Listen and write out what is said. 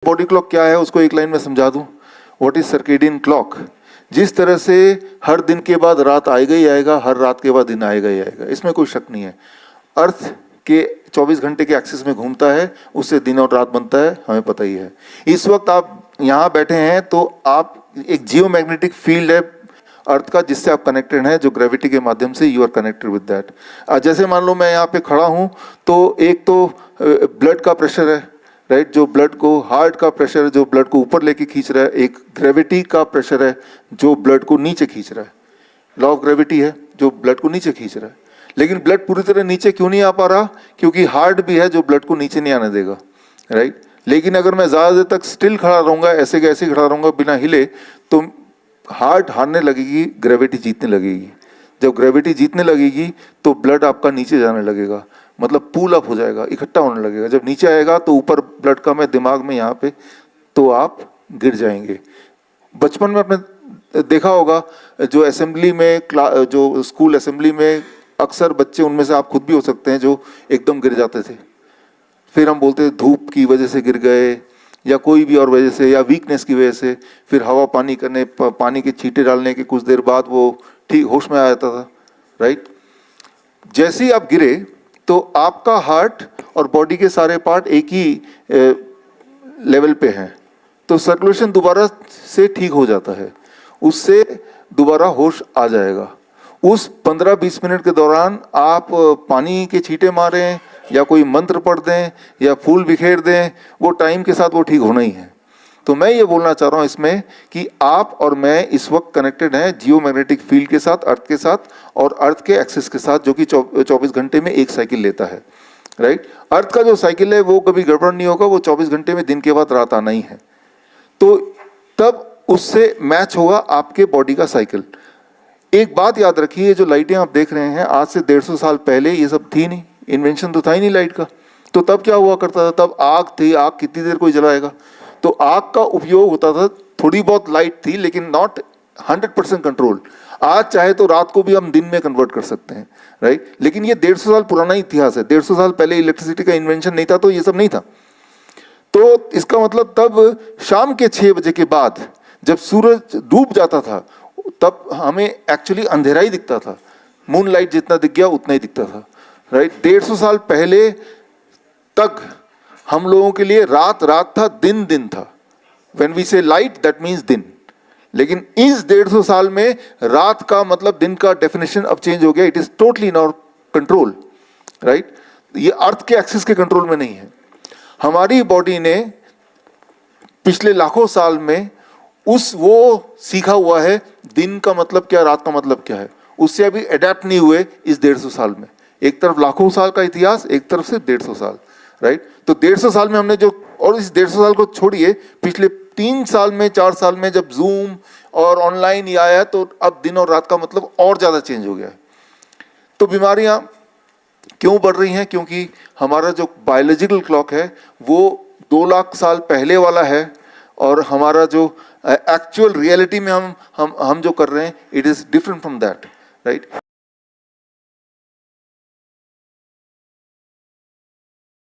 Body clock क्या है उसको एक लाइन में समझा दूं। What is circadian clock? जिस तरह से हर दिन के बाद रात आएगा ही आएगा, हर रात के बाद दिन आएगा ही आएगा, इसमें कोई शक नहीं है। अर्थ के 24 घंटे के एक्सिस में घूमता है, उससे दिन और रात बनता है, हमें पता ही है। इस वक्त आप यहाँ बैठे हैं तो आप एक जियोमैग्नेटिक फील्ड है अर्थ का जिससे आप कनेक्टेड हैं, जो ग्रेविटी के माध्यम से you are connected with that. जैसे मान लो मैं यहाँ पे खड़ा हूँ तो एक तो ब्लड का प्रेशर है, राइट, जो ब्लड को, हार्ट का प्रेशर है जो ब्लड को ऊपर लेके खींच रहा है, एक ग्रेविटी का प्रेशर है जो ब्लड को नीचे खींच रहा है। लॉ ऑफ ग्रेविटी है जो ब्लड को नीचे खींच रहा है। लेकिन ब्लड पूरी तरह नीचे क्यों नहीं आ पा रहा? क्योंकि हार्ट भी है जो ब्लड को नीचे नहीं आने देगा, राइट। लेकिन अगर मैं ज़्यादा देर तक स्टिल खड़ा रहूँगा, ऐसे कैसे खड़ा रहूँगा बिना हिले, तो हार्ट हारने लगेगी, ग्रेविटी जीतने लगेगी। जब ग्रेविटी जीतने लगेगी तो ब्लड आपका नीचे जाने लगेगा, मतलब पूल अप हो जाएगा, इकट्ठा होने लगेगा। जब नीचे आएगा तो ऊपर ब्लड कम है दिमाग में यहाँ पे, तो आप गिर जाएंगे। बचपन में आपने देखा होगा जो असेंबली में, जो स्कूल असेंबली में अक्सर बच्चे, उनमें से आप खुद भी हो सकते हैं, जो एकदम गिर जाते थे। फिर हम बोलते थे धूप की वजह से गिर गए या कोई भी और वजह से, या वीकनेस की वजह से। फिर हवा पानी करने, पानी के छींटे डालने के कुछ देर बाद वो ठीक होश में आ जाता था, राइट। जैसे ही आप गिरे तो आपका हार्ट और बॉडी के सारे पार्ट एक ही लेवल पे हैं, तो सर्कुलेशन दोबारा से ठीक हो जाता है, उससे दोबारा होश आ जाएगा। उस 15-20 मिनट के दौरान आप पानी के छींटे मारें या कोई मंत्र पढ़ दें या फूल बिखेर दें, वो टाइम के साथ वो ठीक होना ही है। तो मैं ये बोलना चाह रहा हूँ इसमें कि आप और मैं इस वक्त कनेक्टेड हैं जियोमैग्नेटिक फील्ड के साथ, अर्थ के साथ, और अर्थ के एक्सिस के साथ, जो कि 24 घंटे में एक साइकिल लेता है, राइट। अर्थ का जो साइकिल है वो कभी गड़बड़ नहीं होगा, वो 24 घंटे में दिन के बाद रात आना ही है। तो तब उससे मैच होगा आपके बॉडी का साइकिल। एक बात याद रखिए, जो लाइटें आप देख रहे हैं, आज से 150 साल पहले ये सब थी नहीं, इन्वेंशन तो था ही नहीं लाइट का। तो तब क्या हुआ करता था? तब आग थी, आग कितनी देर कोई जलाएगा? तो आग का उपयोग होता था, थोड़ी बहुत लाइट थी, लेकिन नॉट 100% कंट्रोल। आज चाहे तो रात को भी हम दिन में कन्वर्ट कर सकते हैं, राइट। लेकिन ये 150 साल पुराना इतिहास है। 150 साल पहले इलेक्ट्रिसिटी का इन्वेंशन नहीं था, तो ये सब नहीं था। तो इसका मतलब तब शाम के 6 बजे के बाद जब सूरज डूब जाता था, तब हमें एक्चुअली अंधेरा ही दिखता था। मून लाइट जितना दिख गया उतना ही दिखता था, राइट। 150 साल पहले तक हम लोगों के लिए रात रात था, दिन दिन था। When we say light, that means दिन। लेकिन इस 150 साल में रात का मतलब दिन का डेफिनेशन अब चेंज हो गया। It is totally in our control, right. ये अर्थ के एक्सिस के कंट्रोल में नहीं है। हमारी बॉडी ने पिछले लाखों साल में वो सीखा हुआ है, दिन का मतलब क्या, रात का मतलब क्या है, उससे अभी अडेप्ट नहीं हुए इस 150 साल में। एक तरफ लाखों साल का इतिहास, एक तरफ से 150 साल, राइट। तो 150 साल में हमने जो, और इस 150 साल को छोड़िए, पिछले 3 साल में, 4 साल में जब जूम और ऑनलाइन ये आया, तो अब दिन और रात का मतलब और ज़्यादा चेंज हो गया है। तो बीमारियाँ क्यों बढ़ रही हैं? क्योंकि हमारा जो बायोलॉजिकल क्लॉक है वो 2 लाख साल पहले वाला है, और हमारा जो एक्चुअल रियलिटी में हम जो कर रहे हैं, it is different from that, right.